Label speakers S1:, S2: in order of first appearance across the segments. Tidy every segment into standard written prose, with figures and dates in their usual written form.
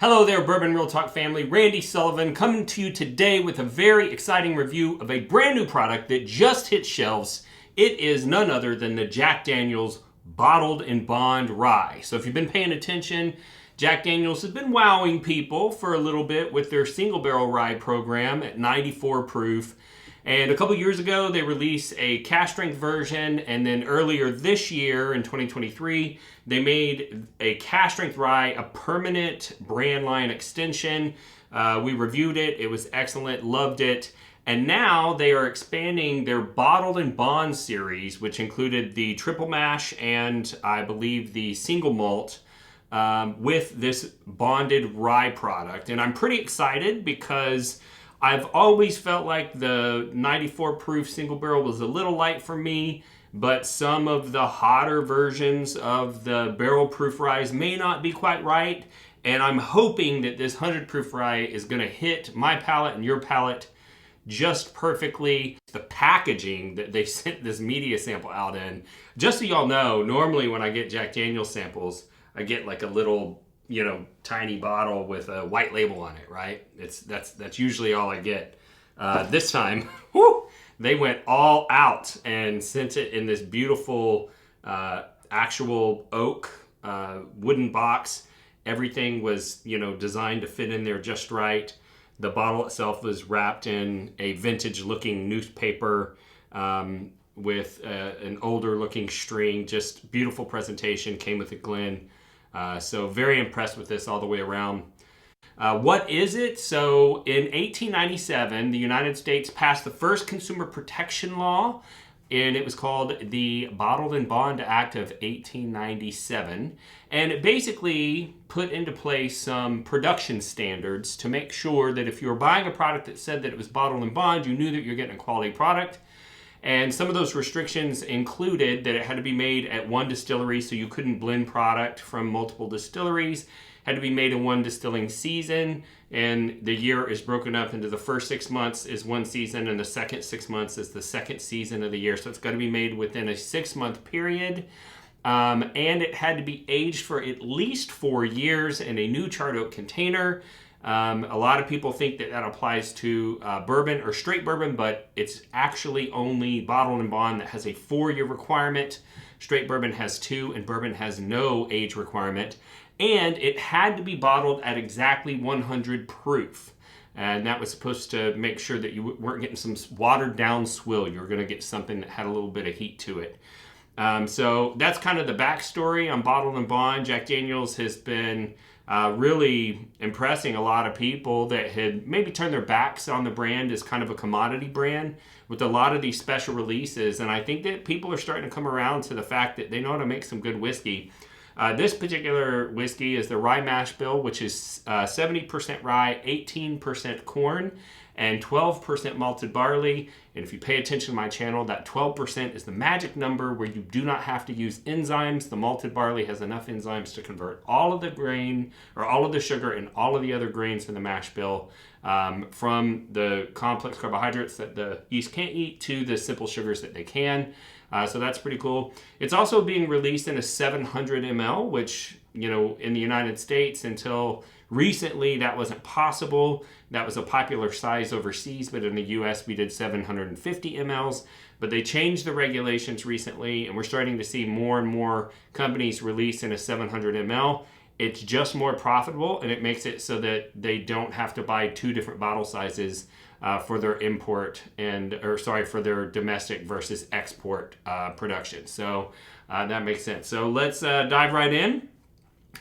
S1: Hello there, Bourbon Real Talk family. Randy Sullivan coming to you today with a very exciting review of a brand new product that just hit shelves. It is none other than the Jack Daniel's Bottled in Bond Rye. So if you've been paying attention, Jack Daniel's has been wowing people for a little bit with their single barrel rye program at 94 proof. And a couple years ago, they released a cask strength version, and then earlier this year in 2023, they made a cask strength rye a permanent brand line extension. We reviewed it. It was excellent. Loved it. And now they are expanding their Bottled in Bond series, which included the triple mash and I believe the single malt with this bonded rye product. And I'm pretty excited because I've always felt like the 94 proof single barrel was a little light for me, but some of the hotter versions of the barrel proof ryes may not be quite right. And I'm hoping that this 100 proof rye is going to hit my palate and your palate just perfectly. The packaging that they sent this media sample out in, just so y'all know, normally when I get Jack Daniel samples, I get like a little, tiny bottle with a white label on it, right? That's usually all I get. This time, they went all out and sent it in this beautiful actual oak wooden box. Everything was, designed to fit in there just right. The bottle itself was wrapped in a vintage-looking newspaper with an older-looking string. Just beautiful presentation. Came with a Glen. So very impressed with this all the way around. What is it? So in 1897, the United States passed the first consumer protection law, and it was called the Bottled in Bond Act of 1897. And it basically put into place some production standards to make sure that if you were buying a product that said that it was bottled in bond, you knew that you're getting a quality product. And some of those restrictions included that it had to be made at one distillery, so you couldn't blend product from multiple distilleries. Had to be made in one distilling season, and the year is broken up into the first 6 months is one season, and the second 6 months is the second season of the year. So it's got to be made within a 6-month period. And it had to be aged for at least 4 years in a new charred oak container. A lot of people think that applies to bourbon or straight bourbon, but it's actually only Bottled in Bond that has a 4-year requirement. Straight bourbon has 2, and bourbon has no age requirement. And it had to be bottled at exactly 100 proof. And that was supposed to make sure that you weren't getting some watered down swill. You were going to get something that had a little bit of heat to it. So that's kind of the backstory on Bottled in Bond. Jack Daniel's has been really impressing a lot of people that had maybe turned their backs on the brand as kind of a commodity brand with a lot of these special releases. And I think that people are starting to come around to the fact that they know how to make some good whiskey. This particular whiskey is the rye mash bill, which is 70% rye, 18% corn, and 12% malted barley. And if you pay attention to my channel, that 12% is the magic number where you do not have to use enzymes. The malted barley has enough enzymes to convert all of the grain or all of the sugar and all of the other grains in the mash bill from the complex carbohydrates that the yeast can't eat to the simple sugars that they can. So that's pretty cool. It's also being released in a 700 ml, which, in the United States until recently that wasn't possible. That was a popular size overseas, but in the US we did 750 mLs. But they changed the regulations recently, and we're starting to see more and more companies release in a 700 ml. It's just more profitable, and it makes it so that they don't have to buy 2 different bottle sizes for their for their domestic versus export production. So that makes sense. So let's dive right in.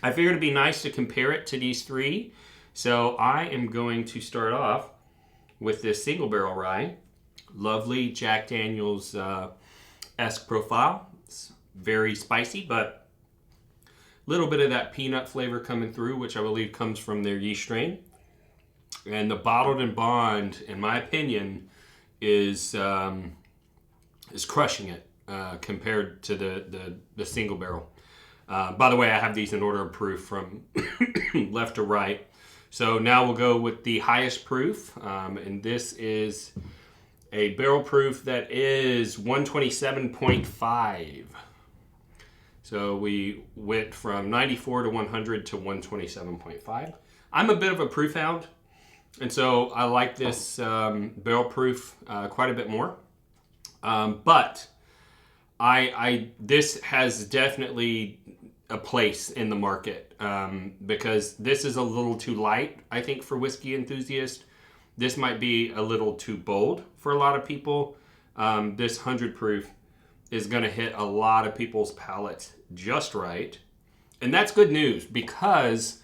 S1: I figured it'd be nice to compare it to these 3. So I am going to start off with this single barrel rye. Lovely Jack Daniel's esque profile. It's very spicy, but a little bit of that peanut flavor coming through, which I believe comes from their yeast strain. And the Bottled in Bond, in my opinion, is crushing it compared to the single barrel. By the way, I have these in order of proof from left to right. So now we'll go with the highest proof, and this is a barrel proof that is 127.5. So we went from 94 to 100 to 127.5. I'm a bit of a proof hound, and so I like this barrel proof quite a bit more. But this has definitely a place in the market because this is a little too light, I think, for whiskey enthusiasts. This might be a little too bold for a lot of people. This 100 proof is going to hit a lot of people's palates just right. And that's good news because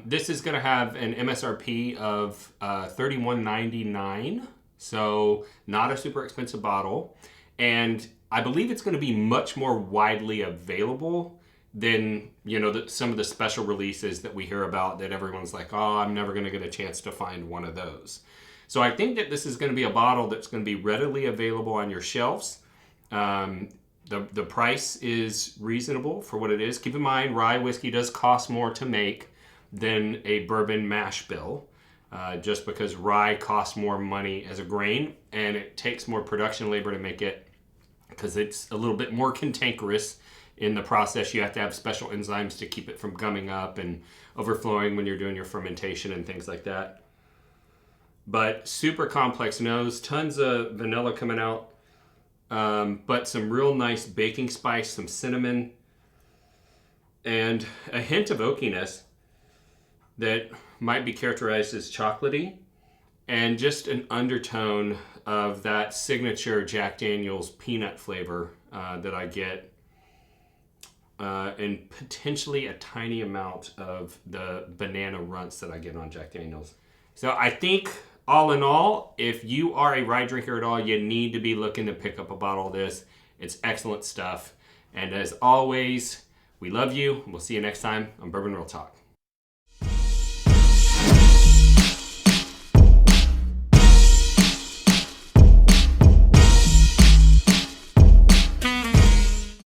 S1: this is going to have an MSRP of $31.99. So not a super expensive bottle. And I believe it's going to be much more widely available than, you know, some of the special releases that we hear about that everyone's like, oh, I'm never going to get a chance to find one of those. So I think that this is going to be a bottle that's going to be readily available on your shelves. The price is reasonable for what it is. Keep in mind, rye whiskey does cost more to make than a bourbon mash bill. Just because rye costs more money as a grain and it takes more production labor to make it because it's a little bit more cantankerous in the process. You have to have special enzymes to keep it from gumming up and overflowing when you're doing your fermentation and things like that. But super complex nose, tons of vanilla coming out, but some real nice baking spice, some cinnamon, and a hint of oakiness that might be characterized as chocolatey, and just an undertone of that signature Jack Daniel's peanut flavor that I get, and potentially a tiny amount of the banana runts that I get on Jack Daniel's. So I think all in all, if you are a rye drinker at all, you need to be looking to pick up a bottle of this. It's excellent stuff. And as always, we love you. We'll see you next time on Bourbon Real Talk.